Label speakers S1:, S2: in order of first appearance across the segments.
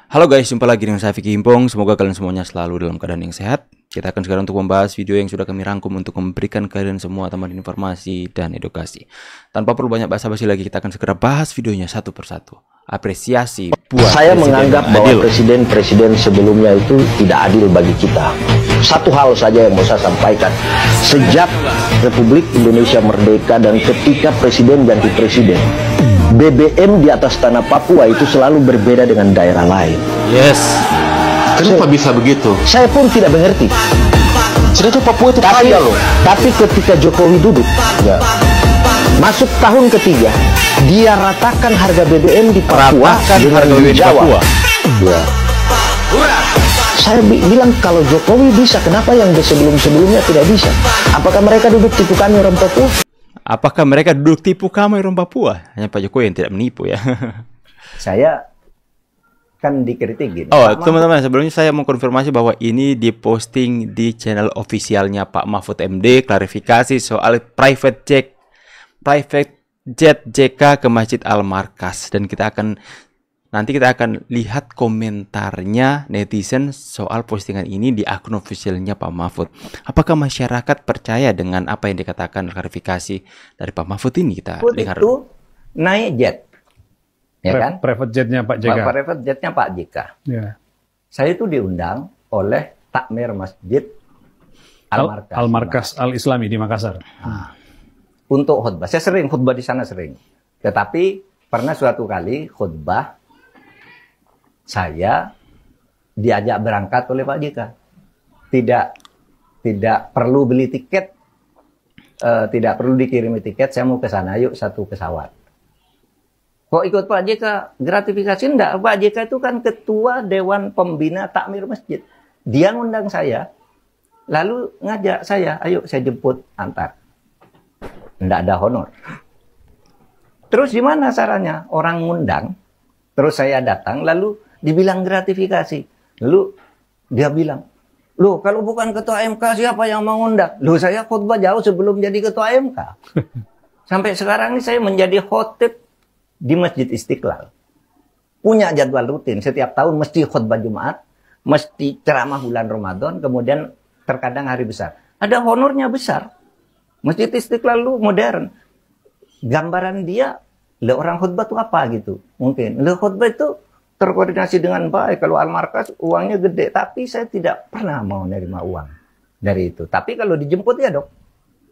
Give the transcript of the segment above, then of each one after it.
S1: Halo guys, jumpa lagi dengan saya Vicky Himpong. Semoga kalian semuanya selalu dalam keadaan yang sehat. Kita akan sekarang untuk membahas video yang sudah kami rangkum untuk memberikan kalian semua tambahan informasi dan edukasi. Tanpa perlu banyak basa-basi lagi, kita akan segera bahas videonya satu persatu. Apresiasi buat
S2: saya menganggap bahwa presiden-presiden sebelumnya itu tidak adil bagi kita. Satu hal saja yang mau saya sampaikan. Sejak Republik Indonesia merdeka dan ketika presiden ganti presiden, BBM di atas tanah Papua itu selalu berbeda dengan daerah lain.
S1: Yes.
S3: Kenapa bisa begitu?
S2: Saya pun tidak mengerti.
S3: Sedangkan Papua itu kaya loh.
S2: Tapi ketika Jokowi duduk, masuk tahun ketiga, dia ratakan harga BBM di Papua dengan di Jawa. Ya. Saya bilang kalau Jokowi bisa, kenapa yang sebelum-sebelumnya tidak bisa? Apakah mereka duduk tipu kami orang Papua?
S1: Apakah mereka duduk tipu kami orang Papua? Hanya Pak Jokowi yang tidak menipu ya.
S4: Saya kan dikritik gitu.
S1: Oh, teman-teman, sebelumnya saya mau konfirmasi bahwa ini diposting di channel officialnya Pak Mahfud MD, klarifikasi soal private jet JK ke Masjid Al-Markas, dan nanti kita akan lihat komentarnya netizen soal postingan ini di akun officialnya Pak Mahfud. Apakah masyarakat percaya dengan apa yang dikatakan klarifikasi dari Pak Mahfud ini? Kita dengar
S4: itu naik jet. Ya kan?
S5: Private jetnya Pak JK.
S4: Private jetnya Pak JK.
S5: Ya.
S4: Saya itu diundang oleh takmir Masjid
S5: Al-Markas Al-Islami di Makassar.
S4: Untuk khutbah. Saya sering khutbah di sana sering. Tetapi pernah suatu kali khutbah saya diajak berangkat oleh Pak JK. Tidak perlu beli tiket, tidak perlu dikirimi tiket. Saya mau ke sana, yuk satu pesawat. Kok ikut Pak JK? Gratifikasi enggak? Pak JK itu kan ketua Dewan Pembina Takmir Masjid. Dia ngundang saya, lalu ngajak saya, ayo saya jemput antar. Enggak ada honor. Terus gimana caranya? Orang ngundang, terus saya datang, lalu dibilang gratifikasi. Lalu dia bilang, loh kalau bukan ketua MK siapa yang mau ngundang? Loh saya khutbah jauh sebelum jadi ketua MK. Sampai sekarang ini saya menjadi khotib di Masjid Istiqlal. Punya jadwal rutin. Setiap tahun mesti khutbah Jumat, mesti ceramah bulan Ramadan, kemudian terkadang hari besar. Ada honornya besar. Masjid Istiqlal lu modern. Gambaran dia, orang khutbah itu apa gitu. Mungkin. Khutbah itu terkoordinasi dengan baik. Kalau Al-Markas uangnya gede. Tapi saya tidak pernah mau nerima uang dari itu. Tapi kalau dijemput ya dok.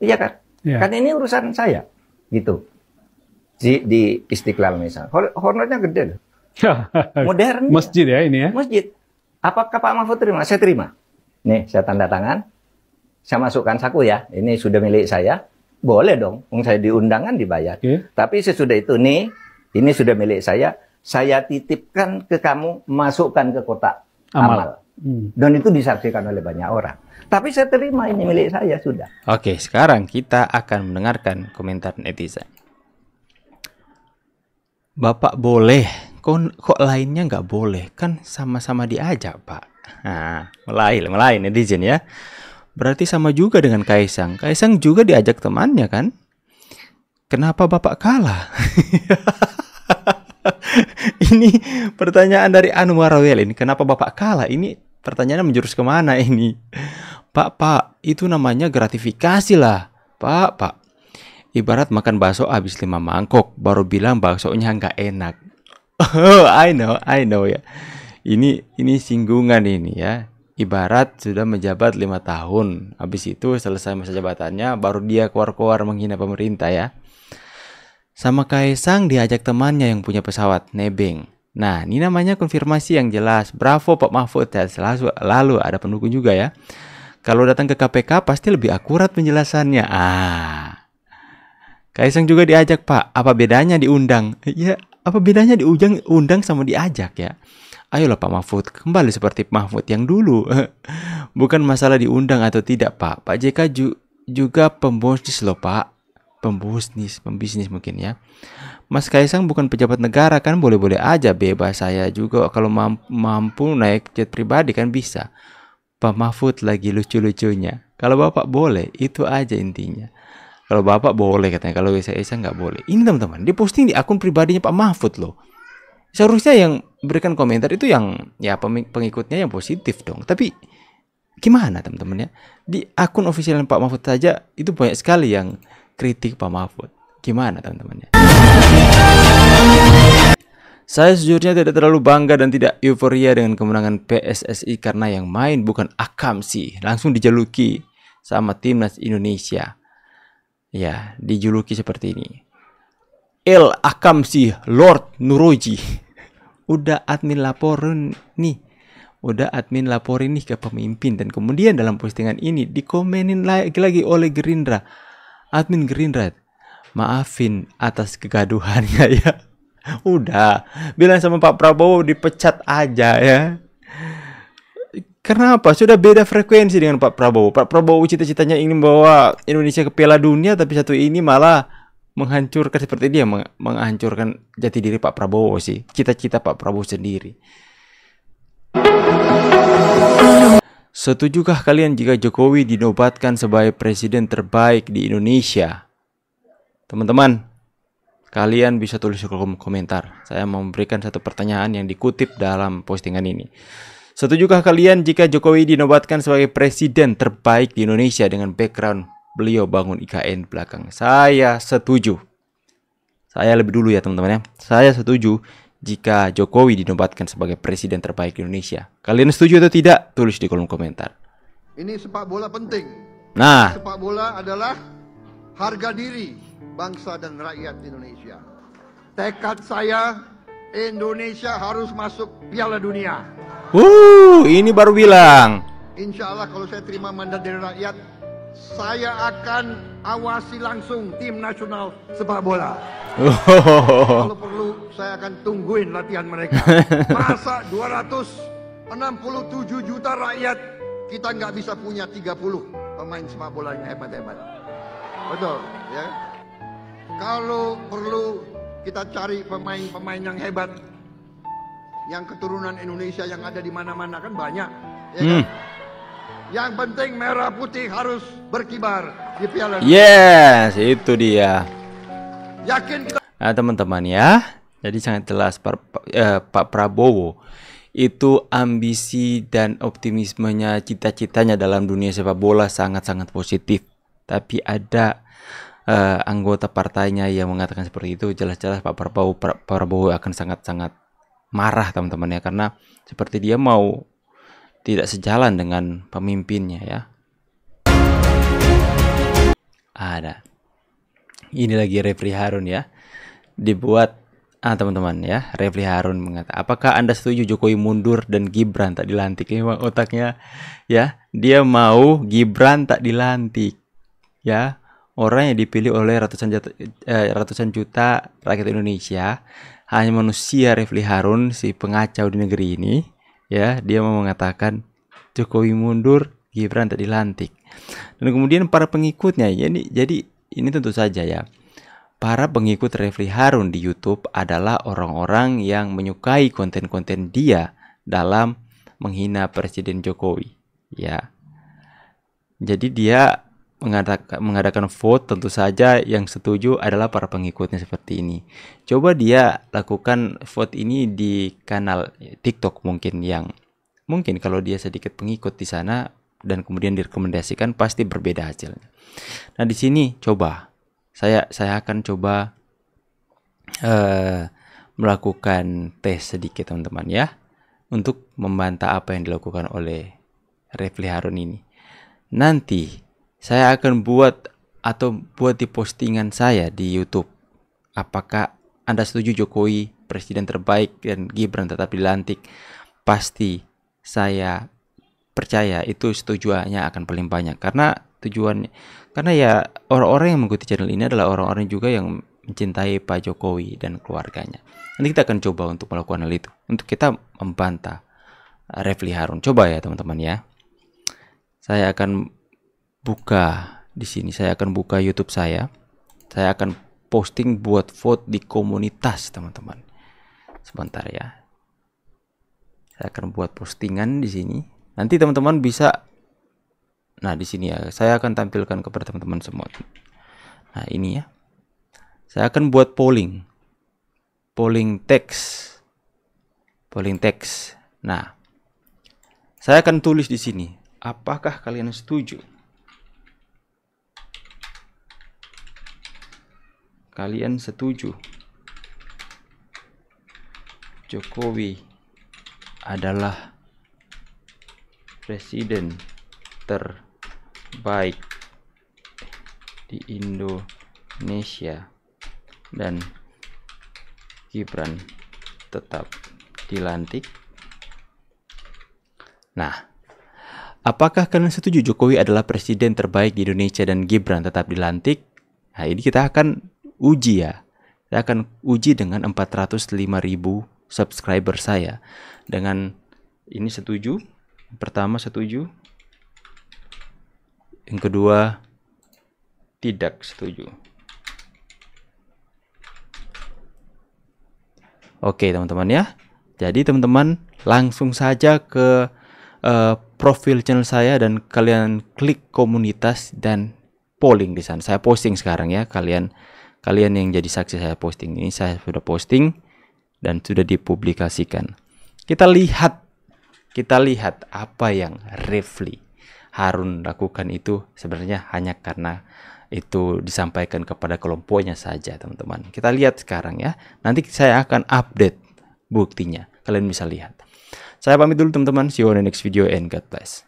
S4: Iya kan? Ya. Kan ini urusan saya. Gitu. Di Istiqlal misalnya. Honornya gede loh. Modern.
S5: Masjid ya ini ya?
S4: Masjid. Apakah Pak Mahfud terima? Saya terima. Nih, saya tanda tangan. Saya masukkan saku ya. Ini sudah milik saya. Boleh dong. Saya diundangan dibayar. Okay. Tapi sesudah itu nih, ini sudah milik saya. Saya titipkan ke kamu, masukkan ke kotak amal. Dan itu disaksikan oleh banyak orang. Tapi saya terima, ini milik saya sudah.
S1: Oke, sekarang kita akan mendengarkan komentar netizen. Bapak boleh, kok lainnya nggak boleh? Kan sama-sama diajak, Pak. Nah, mulai netizen ya. Berarti sama juga dengan Kaisang. Kaisang juga diajak temannya kan? Kenapa Bapak kalah? Ini pertanyaan dari Anwar Rawelin. Kenapa Bapak kalah? Ini pertanyaannya menjurus kemana ini? Pak, itu namanya gratifikasi lah. Pak. Ibarat makan bakso habis 5 mangkok, baru bilang baksonya nggak enak. Oh, I know ya. Ini singgungan ini ya. Ibarat sudah menjabat 5 tahun, habis itu selesai masa jabatannya, baru dia keluar-keluar menghina pemerintah ya. Sama Kaisang diajak temannya yang punya pesawat, nebeng. Nah, ini namanya konfirmasi yang jelas. Bravo Pak Mahfud ya. Lalu ada pendukung juga ya. Kalau datang ke KPK pasti lebih akurat penjelasannya. Kaisang juga diajak, Pak. Apa bedanya diundang? Ya, apa bedanya diundang sama diajak ya? Ayolah Pak Mahfud, kembali seperti Mahfud yang dulu. Bukan masalah diundang atau tidak, Pak. Pak JK juga pembisnis loh, Pak. Pembisnis mungkin ya. Mas Kaisang bukan pejabat negara kan, boleh-boleh aja, bebas. Saya juga kalau mampu naik jet pribadi kan bisa. Pak Mahfud lagi lucu-lucunya. Kalau Bapak boleh, itu aja intinya. Kalau Bapak boleh katanya, kalau saya nggak boleh. Ini teman-teman, dia posting di akun pribadinya Pak Mahfud loh. Seharusnya yang berikan komentar itu yang ya pengikutnya yang positif dong. Tapi gimana teman-teman ya? Di akun official Pak Mahfud saja itu banyak sekali yang kritik Pak Mahfud. Gimana teman-teman ya? Saya sejujurnya tidak terlalu bangga dan tidak euforia dengan kemenangan PSSI karena yang main bukan Akamsi, langsung dijuluki sama timnas Indonesia. Ya, dijuluki seperti ini. El Akamsi Lord Nuroji. Udah admin laporin nih. Udah admin laporin nih ke pemimpin. Dan kemudian dalam postingan ini dikomenin lagi oleh Gerindra. Admin Gerindra. Maafin atas kegaduhannya ya. Udah. Bilang sama Pak Prabowo dipecat aja ya. Kenapa? Sudah beda frekuensi dengan Pak Prabowo. Pak Prabowo cita-citanya ingin bawa Indonesia ke Piala Dunia. Tapi satu ini malah menghancurkan seperti dia, menghancurkan jati diri Pak Prabowo sih. Cita-cita Pak Prabowo sendiri. Setujukah kalian jika Jokowi dinobatkan sebagai presiden terbaik di Indonesia? Teman-teman, kalian bisa tulis di kolom komentar. Saya mau memberikan satu pertanyaan yang dikutip dalam postingan ini. Setujukah kalian jika Jokowi dinobatkan sebagai presiden terbaik di Indonesia dengan background beliau bangun IKN belakang? Saya setuju. Saya lebih dulu ya teman-teman ya. Saya setuju jika Jokowi dinobatkan sebagai presiden terbaik di Indonesia. Kalian setuju atau tidak? Tulis di kolom komentar.
S6: Ini sepak bola penting.
S1: Nah,
S6: sepak bola adalah harga diri bangsa dan rakyat Indonesia. Tekad saya, Indonesia harus masuk Piala Dunia.
S1: Ini baru bilang.
S6: Insya Allah kalau saya terima mandat dari rakyat, saya akan awasi langsung tim nasional sepak bola. Kalau perlu saya akan tungguin latihan mereka. Masa 267 juta rakyat kita nggak bisa punya 30 pemain sepak bola yang hebat-hebat. Betul ya. Kalau perlu kita cari pemain-pemain yang hebat, yang keturunan Indonesia yang ada di mana-mana kan banyak ya kan? Yang penting merah putih harus berkibar di Piala Dunia.
S1: Yes, itu dia.
S6: Yakin kita.
S1: Nah teman-teman ya, jadi sangat jelas Pak Prabowo itu ambisi dan optimismenya, cita-citanya dalam dunia sepak bola sangat-sangat positif. Tapi ada anggota partainya yang mengatakan seperti itu. Jelas-jelas Pak Prabowo akan sangat-sangat marah teman-teman ya, karena seperti dia mau tidak sejalan dengan pemimpinnya ya. Ada. Ini lagi Refli Harun ya. Dibuat teman-teman ya. Refli Harun mengatakan, apakah Anda setuju Jokowi mundur dan Gibran tak dilantik? Memang otaknya ya. Dia mau Gibran tak dilantik. Ya. Orang yang dipilih oleh ratusan juta rakyat Indonesia hanya manusia Refli Harun, si pengacau di negeri ini. Ya, dia mau mengatakan Jokowi mundur, Gibran tak dilantik. Dan kemudian para pengikutnya, jadi ini tentu saja ya, para pengikut Refli Harun di YouTube adalah orang-orang yang menyukai konten-konten dia dalam menghina Presiden Jokowi. Ya, jadi dia mengadakan vote, tentu saja yang setuju adalah para pengikutnya seperti ini. Coba dia lakukan vote ini di kanal TikTok mungkin kalau dia sedikit pengikut di sana dan kemudian direkomendasikan pasti berbeda hasilnya. Nah di sini coba saya akan coba melakukan tes sedikit teman-teman ya, untuk membantah apa yang dilakukan oleh Refli Harun ini. Nanti saya akan buat di postingan saya di YouTube. Apakah Anda setuju Jokowi presiden terbaik dan Gibran tetap dilantik? Pasti saya percaya itu setujuannya akan paling banyak, karena ya orang-orang yang mengikuti channel ini adalah orang-orang juga yang mencintai Pak Jokowi dan keluarganya. Nanti kita akan coba untuk melakukan hal itu, untuk kita membantah Refli Harun. Coba ya teman-teman ya. Saya akan buka di sini, saya akan buka YouTube saya. Saya akan posting buat vote di komunitas teman-teman. Sebentar ya. Saya akan buat postingan di sini. Nanti teman-teman bisa. Nah di sini ya, saya akan tampilkan kepada teman-teman semua. Nah ini ya. Saya akan buat polling teks polling text. Nah, saya akan tulis di sini, apakah kalian setuju? Kalian setuju Jokowi adalah presiden terbaik di Indonesia dan Gibran tetap dilantik? Nah, apakah kalian setuju Jokowi adalah presiden terbaik di Indonesia dan Gibran tetap dilantik? Nah, ini kita akan uji ya. Saya akan uji dengan 405.000 subscriber saya. Dengan ini setuju. Yang pertama setuju. Yang kedua tidak setuju. Oke teman-teman ya. Jadi teman-teman langsung saja ke profil channel saya dan kalian klik komunitas dan polling di sana. Saya posting sekarang ya. Kalian yang jadi saksi saya posting ini, saya sudah posting dan sudah dipublikasikan. Kita lihat apa yang Refli Harun lakukan itu sebenarnya hanya karena itu disampaikan kepada kelompoknya saja, teman-teman. Kita lihat sekarang ya. Nanti saya akan update buktinya. Kalian bisa lihat. Saya pamit dulu teman-teman. See you on the next video and God bless.